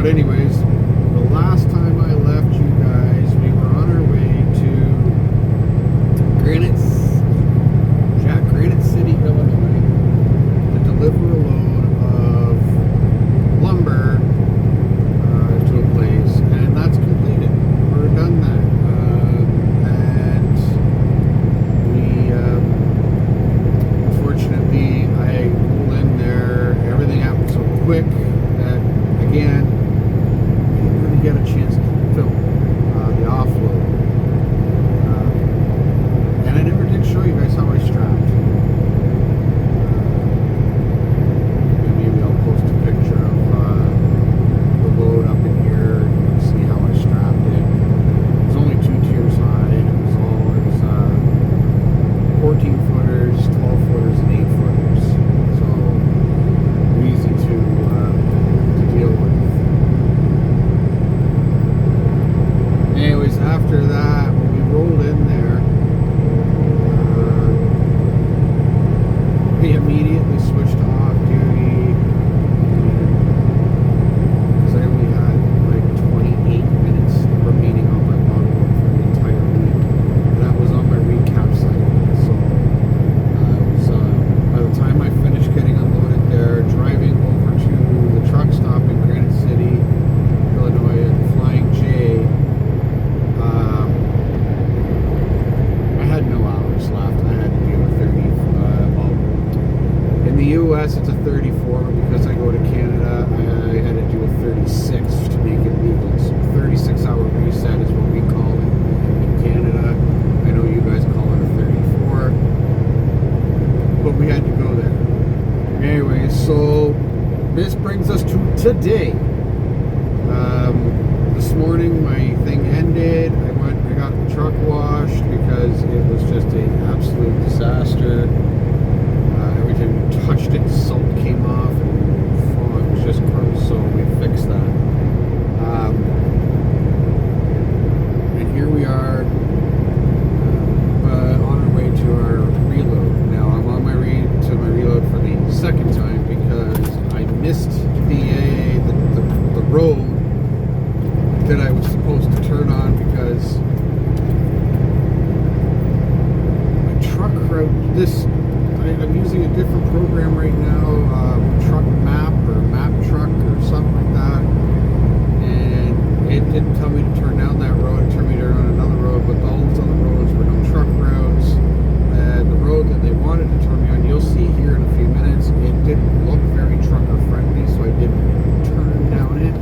But anyways, the last time I left you guys, we were on our way to Granite City, Illinois, to deliver a load of lumber to a place, and that's completed. We're done that. And we, unfortunately, I pulled in there. Everything happened so quick that, again, I didn't really get a chance to film the offload. And I never did show you guys how I strapped. Maybe I'll post a picture of the load up in here and you can see how I strapped it. It was only 2 tiers high, and it was 14 footers, 12 footers, and 8 footers. So easy to deal with. Anyways, after that, when we rolled in there, we immediately switched to off duty because I only had like 28 minutes remaining on my logbook for the entire week. That was on my recap cycle. So by the time I finished getting unloaded there, driving over to the truck stop in Granite City, Illinois, at Flying J, I had no hours left. I had to do a 30. In the U.S., it's a 34, but because I go to Canada, I had to do a 36 to make it legal. So 36-hour reset is what we call it in Canada. I know you guys call it a 34, but we had to go there. Anyway, so this brings us to today. This morning, my thing ended. I got the truck washed because it was just an absolute disaster. Every time we touched it, salt came off, and it was just gross. So we fixed that. And here we are on our way to our reload. Now I'm on my way to my reload for the second time because I missed the road that I was supposed to turn on because my truck route I'm using a different program right now, Truck Map or Map Truck or something like that, and it didn't tell me to turn down that road. It told me to turn on another road, but all those other roads were no truck routes. The road that they wanted to turn me on, you'll see here in a few minutes, it didn't look very trucker friendly, so I didn't turn down it,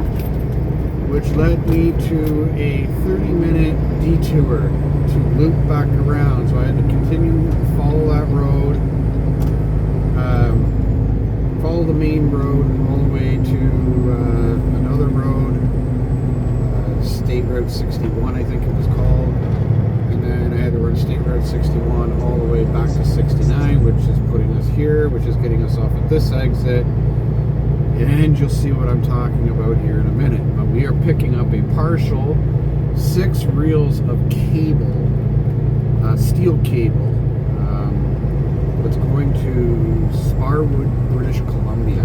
which led me to a 30-minute detour to loop back around. So I had to continue to follow that road, follow the main road all the way to another road, State Route 61 I think it was called, and then I had to run State Route 61 all the way back to 69, which is putting us here, which is getting us off at this exit, and you'll see what I'm talking about here in a minute. But we are picking up a partial 6 reels of cable, steel cable. It's going to Sparwood, British Columbia.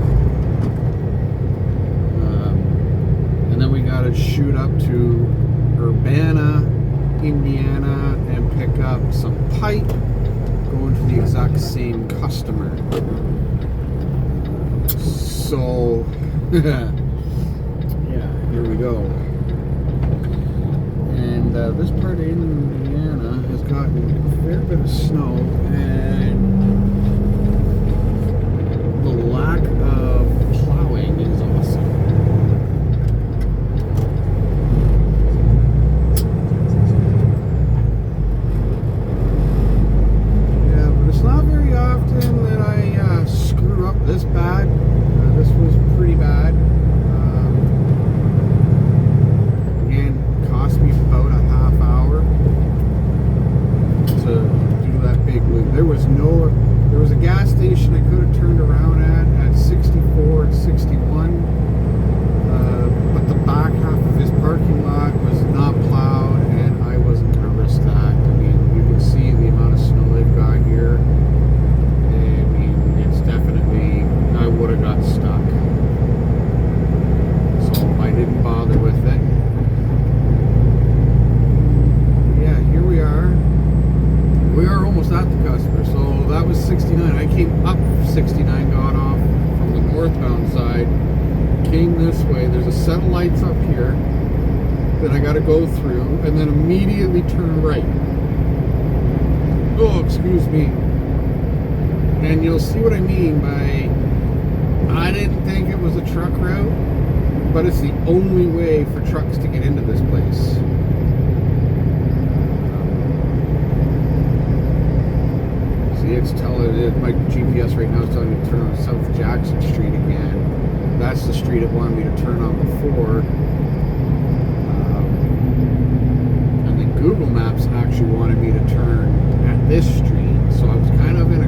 And then we got to shoot up to Urbana, Indiana, and pick up some pipe going to the exact same customer. So, yeah, here we go. And this part of Indiana has gotten a fair bit of snow, and the lack of plowing is awesome. Yeah, but it's not very often that I screw up this bad. This was pretty bad. Again, cost me about a half hour to do that big loop. There was a gas station I could have turned around at 64 a set of lights up here that I got to go through, and then immediately turn right. Oh, excuse me. And you'll see what I mean by, I didn't think it was a truck route, but it's the only way for trucks to get into this place. See, it's telling it, my GPS right now is telling me to turn on South Jackson Street again. That's the street it wanted me to turn on before. And then Google Maps actually wanted me to turn at this street. So I was kind of in a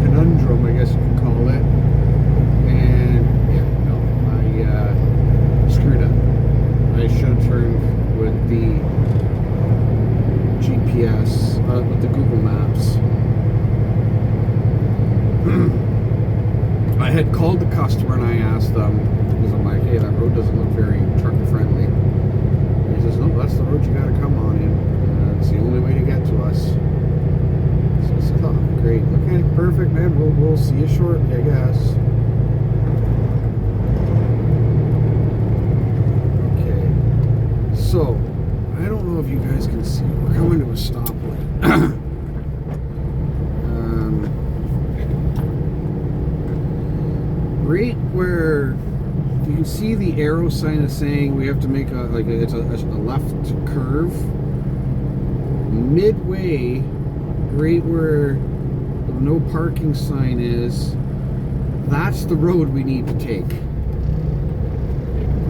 conundrum, I guess you could call it. And yeah, no, I screwed up. I should have turned with the GPS, with the Google Maps. I had called the customer and I asked them, because I'm like, hey, that road doesn't look very trucker friendly. And he says, no, that's the road you got to come on in. It's the only way to get to us. So I said, oh, great. Okay, perfect, man. We'll see you shortly, I guess. Okay. So, I don't know if you guys can see. We're coming to a stoplight. Right where you can see the arrow sign is saying we have to make it's a left curve. Midway, right where the no parking sign is, that's the road we need to take.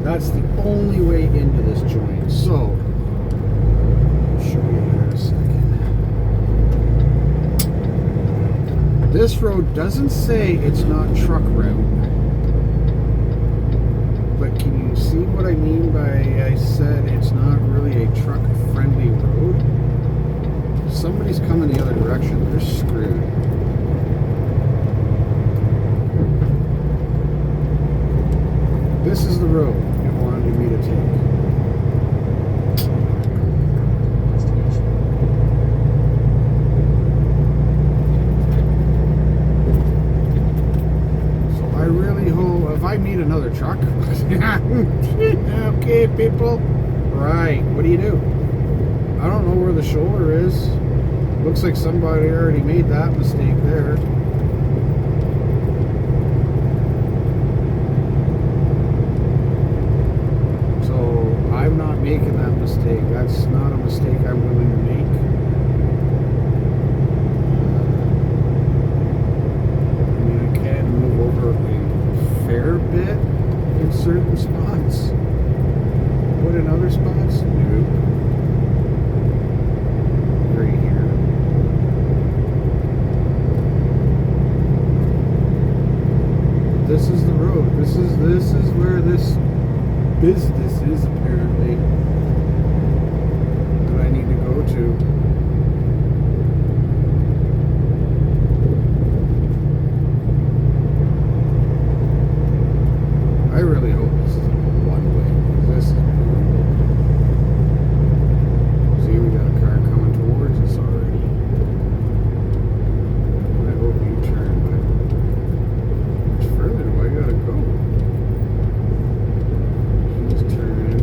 That's the only way into this joint. So, I'll show you here in a second. This road doesn't say it's not truck route. But can you see what I mean by I said it's not really a truck-friendly road? If somebody's coming the other direction, they're screwed. This is the road it wanted me to take. So I really hope if I meet another truck. Okay, people. Right, what do you do? I don't know where the shoulder is. Looks like somebody already made that mistake there. So I'm not making that mistake. That's not a mistake I'm willing to make. I mean, I can move over a fair bit in certain spots. What in other spots? No. Right here. This is the road. This is where this business is apparently that I need to go to. I really hope this is one way. This is brutal. See, we got a car coming towards us already. I hope you turn, but how much further do I gotta go? He's turning.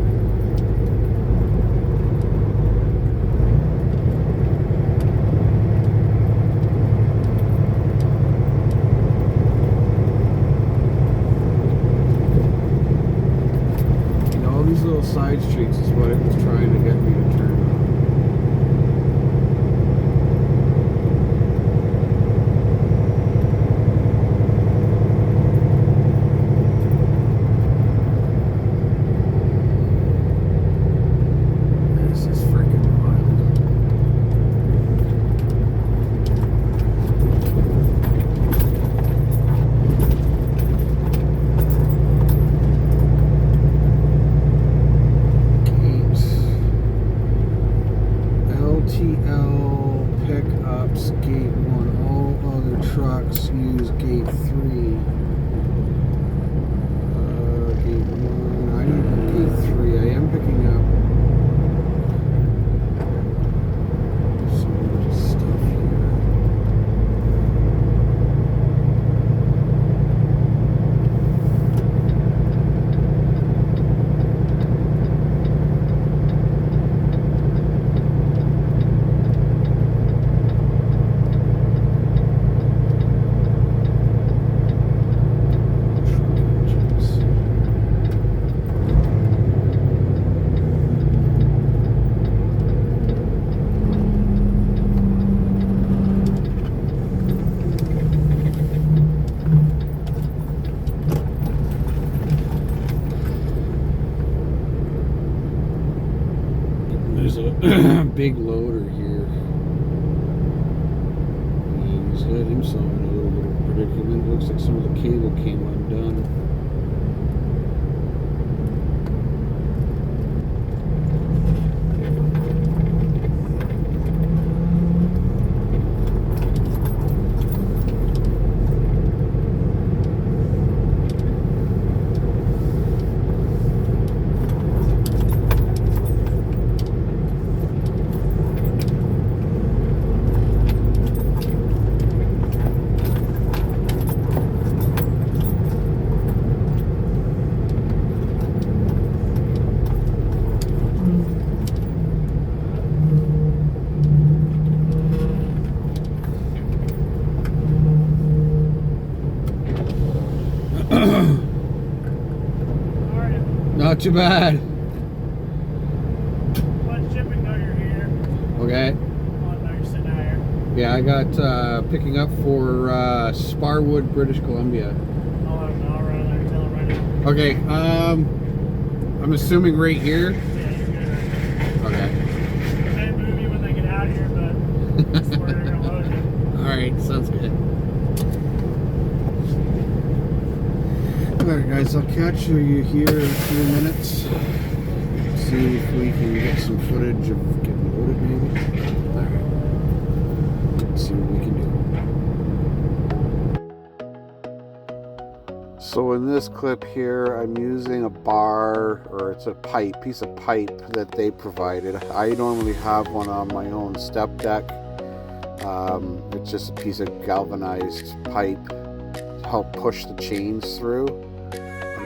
These little side streets is what it was trying to get me to turn on. This is freaking wild. big loader here. And he's got himself in a little bit of predicament. Looks like some of the cable came undone. Not too bad. What shipping are you here? Okay. Oh, no, you're sitting out here. Yeah, I got picking up for Sparwood, British Columbia. I'll run there and tell them right now. Okay. I'm assuming right here. Yeah, you're good. Okay. They move you when they get out of here, but that's where they're going to load you. All right, sounds good. Alright guys, I'll catch you here in a few minutes. See if we can get some footage of getting loaded maybe. Alright. Let's see what we can do. So in this clip here, I'm using a bar, or it's a piece of pipe that they provided. I normally have one on my own step deck. It's just a piece of galvanized pipe to help push the chains through.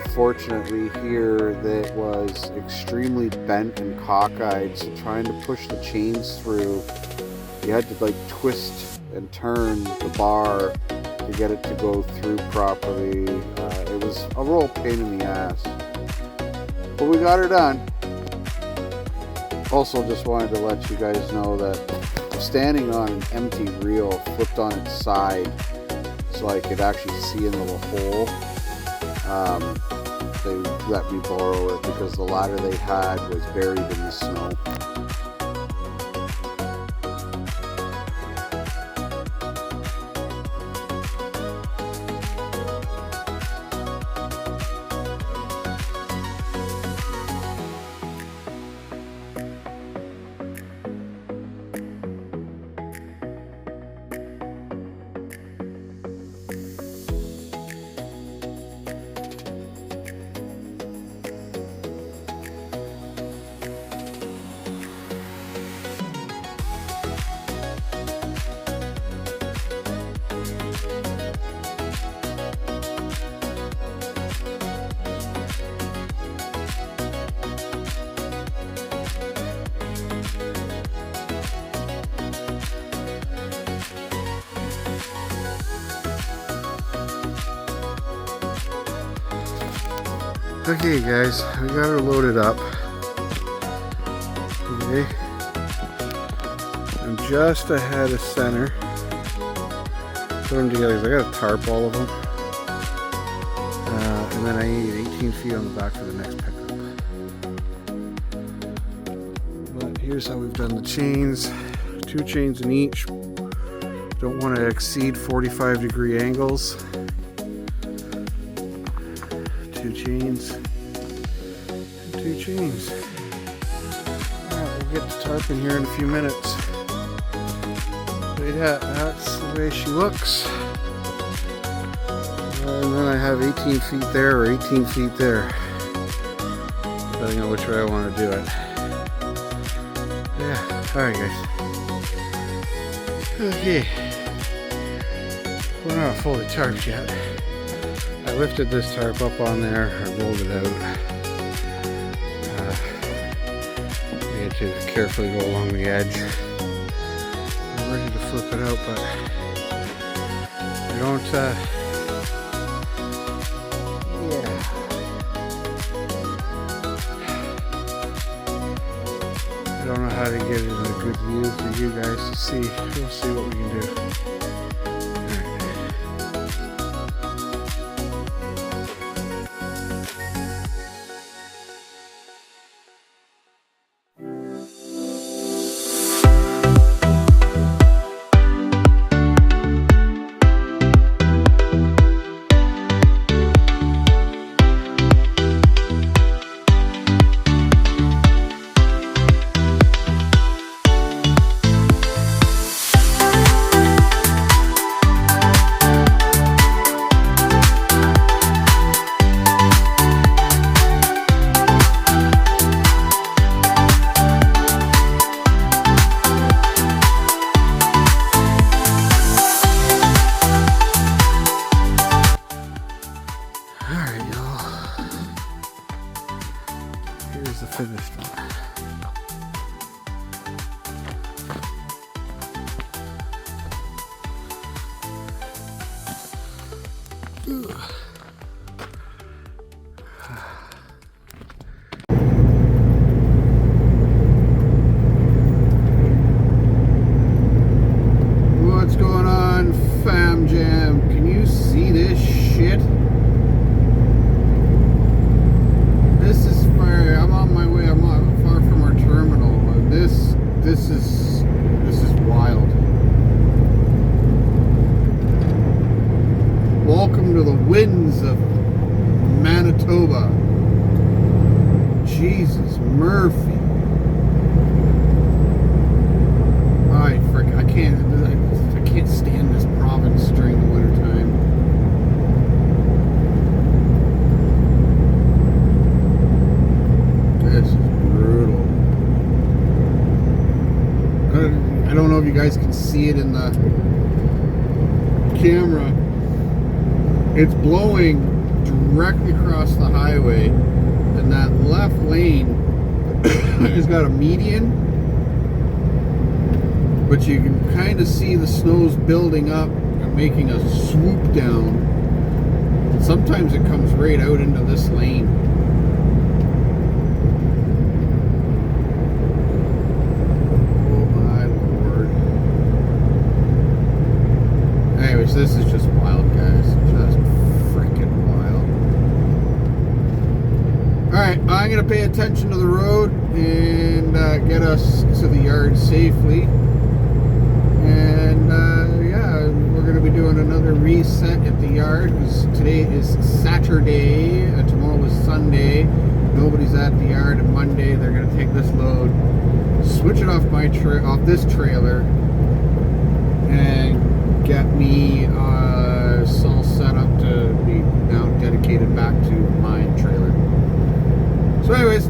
Unfortunately here that was extremely bent and cockeyed, so trying to push the chains through, you had to like twist and turn the bar to get it to go through properly. It was a real pain in the ass, but we got her done. Also just wanted to let you guys know that I'm standing on an empty reel flipped on its side so I could actually see in the little hole. They let me borrow it because the ladder they had was buried in the snow. Okay guys, we got her loaded up. Okay. I'm just ahead of center. Put them together because I got to tarp all of them. And then I need 18 feet on the back for the next pickup. But here's how we've done the chains. 2 chains in each. Don't want to exceed 45-degree angles. 2 chains, and 2 chains. Alright, we'll get to tarping here in a few minutes. But yeah, that's the way she looks. And then I have 18 feet there or 18 feet there, depending on which way I want to do it. Yeah, alright guys. Okay. We're not fully tarped yet. I lifted this tarp up on there, I rolled it out. I had to carefully go along the edge. I'm ready to flip it out, but I don't, I don't know how to get it in a good view for you guys to see. We'll see what we can do. Here's the finished one. What's going on, fam jam? Can you see this shit? This is far. I'm on my way. I'm far from our terminal. This is wild. Welcome to the winds of Manitoba. Jesus Murphy. I can't stand this province during the wintertime. This is brutal. I don't know if you guys can see it in the camera. It's blowing directly across the highway, and that left lane has got a median, but you can kind of see the snow's building up and making a swoop down. And sometimes it comes right out into this lane. Oh my lord. Anyways, this is just wild, guys. Just freaking wild. Alright, I'm going to pay attention to the road and get us to the yard safely. And yeah, we're going to be doing another reset at the yard because today is Saturday, tomorrow is Sunday. Nobody's at the yard, and Monday they're going to take this load, switch it off off this trailer, and get me all set up to be now dedicated back to my trailer. So anyways,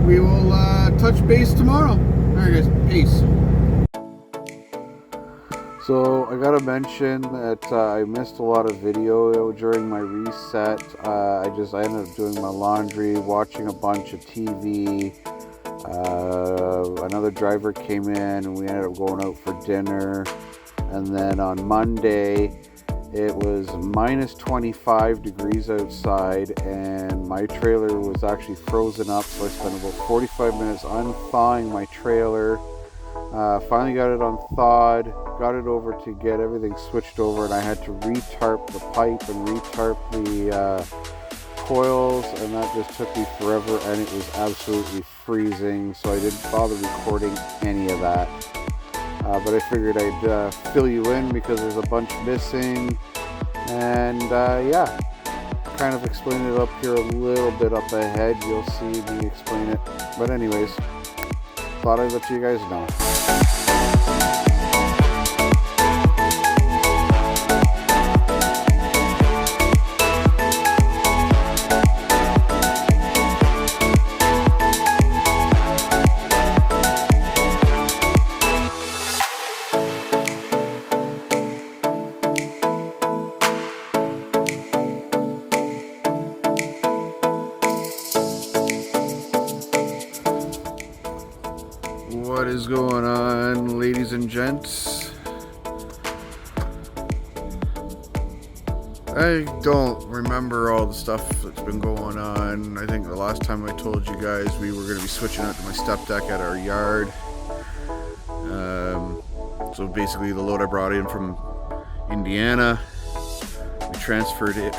we will touch base tomorrow. Alright guys, peace. So I gotta mention that I missed a lot of video during my reset. I ended up doing my laundry, watching a bunch of TV. Another driver came in and we ended up going out for dinner. And then on Monday, it was minus 25 degrees outside and my trailer was actually frozen up, so I spent about 45 minutes unthawing my trailer. Finally got it unthawed, got it over to get everything switched over, and I had to retarp the pipe and retarp the coils, and that just took me forever, and it was absolutely freezing, so I didn't bother recording any of that. But I figured I'd fill you in because there's a bunch missing, and yeah, kind of explain it up here a little bit up ahead. You'll see me explain it. But anyways, thought I'd let you guys know. What is going on, ladies and gents? I don't remember all the stuff that's been going on. I think the last time I told you guys we were going to be switching out to my step deck at our yard. So basically the load I brought in from Indiana, we transferred it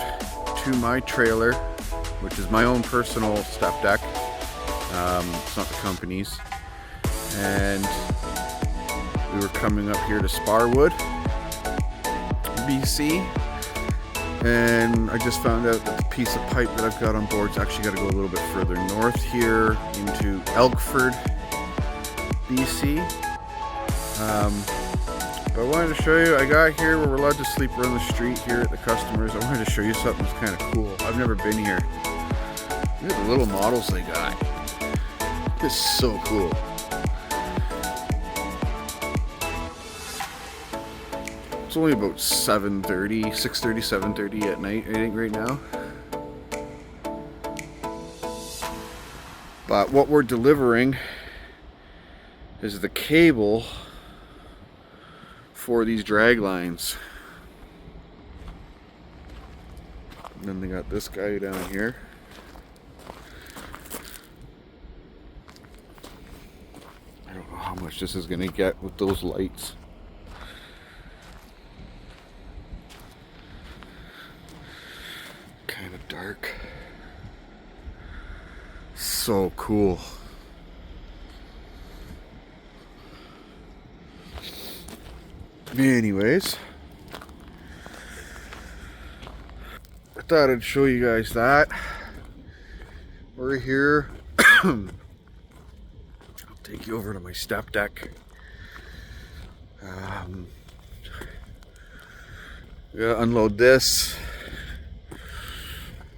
to my trailer, which is my own personal step deck. It's not the company's. And we were coming up here to Sparwood, BC, and I just found out that the piece of pipe that I've got on board is actually got to go a little bit further north here into Oakwood, BC. But I wanted to show you, I got here where we're allowed to sleep around the street here at the customers. I wanted to show you something that's kind of cool. I've never been here. Look at the little models they got. This is so cool. It's only about 7:30, 6:30, 7:30 at night, I think, right now. But what we're delivering is the cable for these drag lines. And then they got this guy down here. I don't know how much this is going to get with those lights. Kind of dark. So cool. Anyways, I thought I'd show you guys that. We're here. I'll take you over to my step deck. We gotta unload this.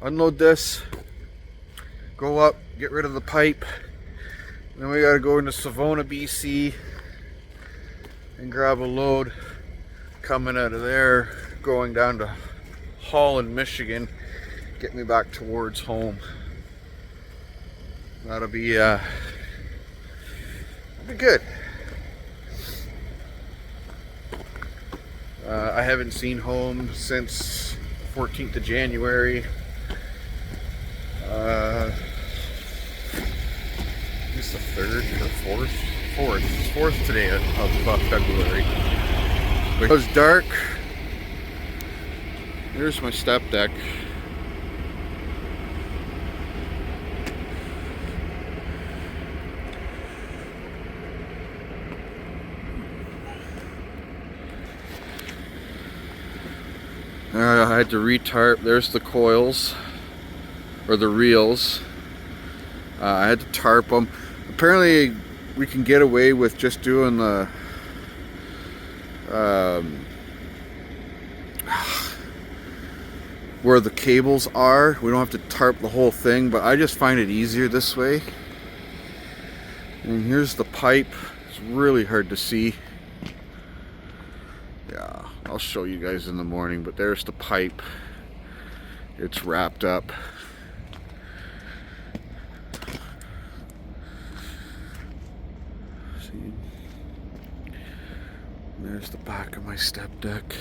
Unload this. Go up, get rid of the pipe. Then we gotta go into Savona, BC and grab a load coming out of there, going down to Holland, Michigan, get me back towards home. That'll be good. I haven't seen home since 14th of January. It's the 3rd or 4th. It's 4th today of February. It was dark. Here's my step deck. I had to retarp. There's the coils, or the reels. I had to tarp them. Apparently we can get away with just doing the where the cables are. We don't have to tarp the whole thing, but I just find it easier this way. And here's the pipe. It's really hard to see. Yeah, I'll show you guys in the morning, but there's the pipe. It's wrapped up. See? There's the back of my step deck.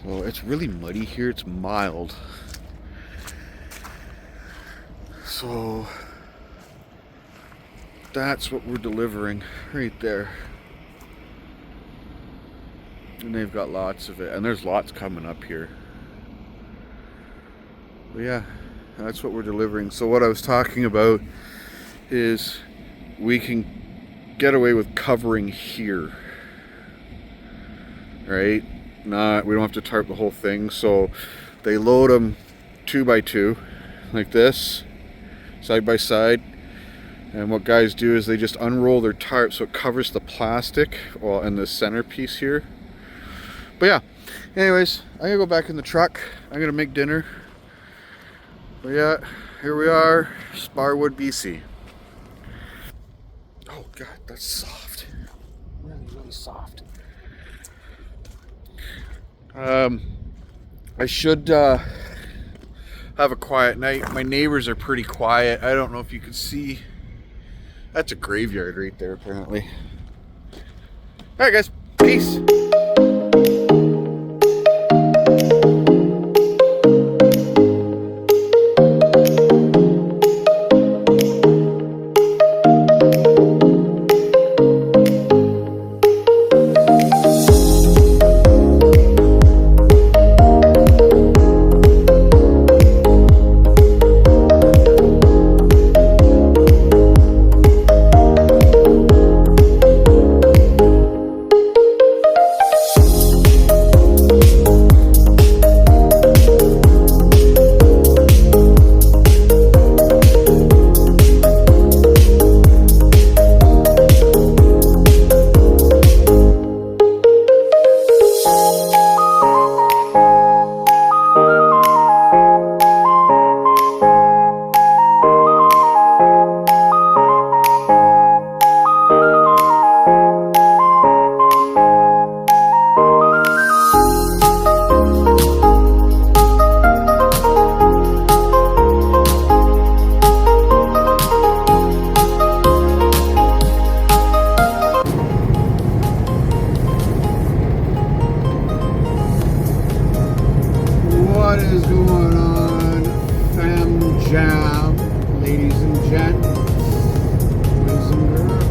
Well, it's really muddy here. It's mild. So that's what we're delivering right there. And they've got lots of it. And there's lots coming up here. But yeah, that's what we're delivering. So what I was talking about is we can get away with covering here. Right? We don't have to tarp the whole thing. So they load them 2x2 like this, side by side. And what guys do is they just unroll their tarp so it covers the plastic, well, and the centerpiece here. But yeah, anyways, I'm gonna go back in the truck. I'm gonna make dinner. But yeah, here we are, Sparwood, BC. Oh God, that's soft. Really, really soft. I should have a quiet night. My neighbors are pretty quiet. I don't know if you can see. That's a graveyard right there, apparently. All right, guys. Peace. is going on, fam jam, ladies and gents, boys and girls?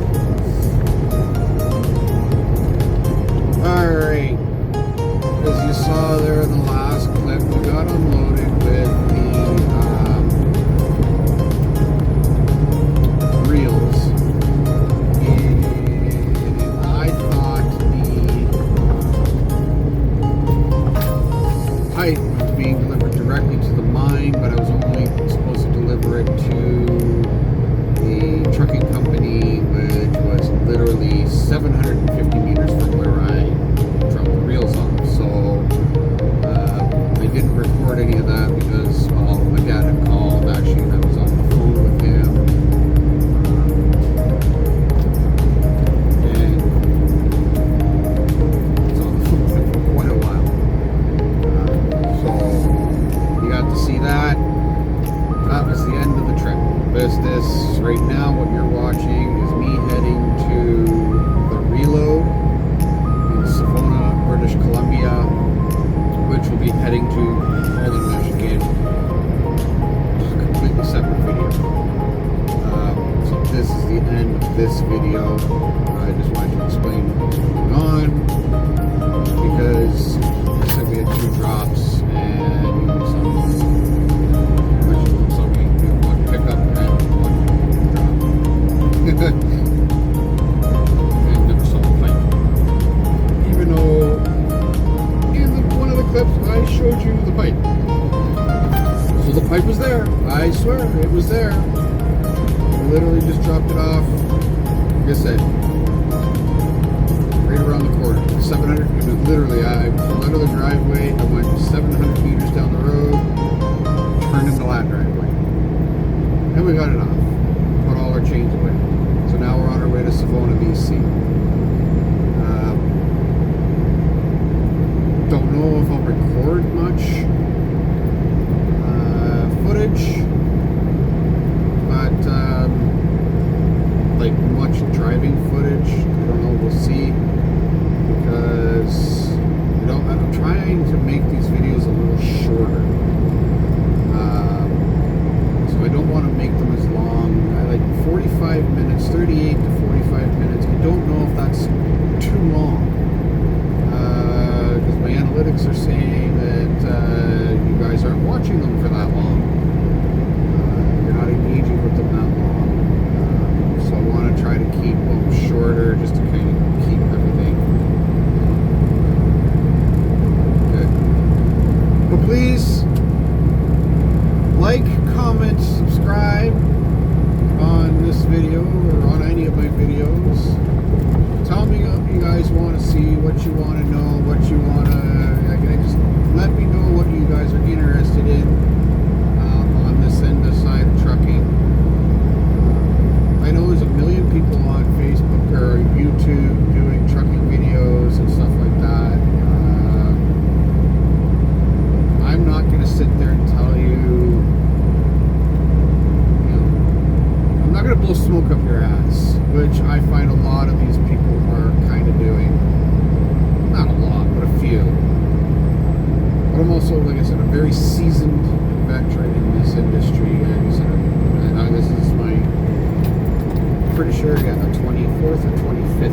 Alright, as you saw there in the last clip, we got unloaded with the reels, and I thought the pipe was being delivered directly to the mine, but I was only supposed to deliver it to the trucking company, which was literally 750 meters from where I dropped the reels off. So I didn't record any of that because, well, my dad had called. Actually, I was on the phone with him, and I was on the phone with him for quite a while. So you got to see that. That was the end of the trip. Business. Right now, what you're watching is me heading to the reload in Savona, British Columbia, which will be heading to Holland, Michigan. It's a completely separate video. So this is the end of this video. I just wanted to explain what's going on, because I said we had 2 drops and some one pickup and one drop. And never saw a pipe. Even though in one of the clips I showed you the pipe. So the pipe was there. I swear it was there. I literally just dropped it off. Like I said, right around the corner. 700. It was literally, I pulled out of the driveway. I went 700 meters down the road, turned into that driveway, and we got it off. Put all our chains away. So now we're on our way to Savona, BC. Don't know if I'll record much footage, but like much driving footage. I don't know. We'll see, because I'm trying to make these videos a little shorter. So I don't want to make them as long. I like 45 minutes, 38 to 45 minutes. I don't know if that's too long. Because my analytics are saying that you guys aren't watching them for that long. You're not engaging with them that long. So I want to try to keep them shorter, just to kind of keep everything good. But please like, comment, subscribe on this video or on any of my videos. Tell me what you guys want to see, what you want to know, what you want to... just let me know what you guys are interested in on this end of side of trucking. I know there's a million people on Facebook or YouTube doing trucking videos and stuff like that. I'm not going to sit there and tell you, I'm not going to blow smoke up your ass, which I find a lot of these people are kind of doing. Not a lot, but a few. But I'm also, like I said, a very seasoned veteran in this industry. And this is my, pretty sure, the 24th or 25th year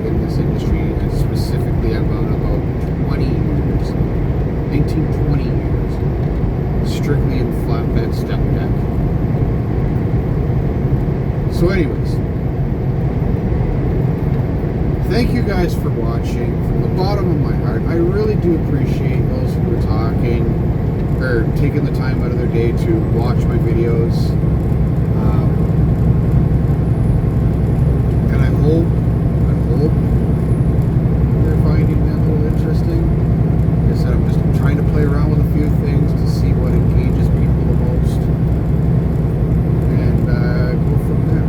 in this industry, and specifically about 20 years, 19-20 years, strictly in flatbed step deck. So anyways, thank you guys for watching. From the bottom of my heart, I really do appreciate those who are talking or taking the time out of their day to watch my videos. And I hope you're finding them a little interesting. Like I said, I'm just trying to play around with a few things to see what engages people the most, and go from there.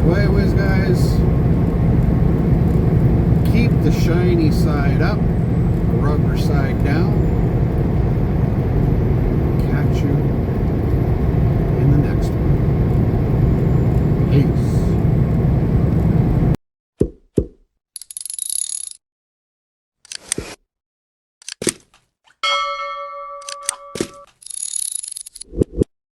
Well, anyways, guys, keep the shiny side up, the rubber side down.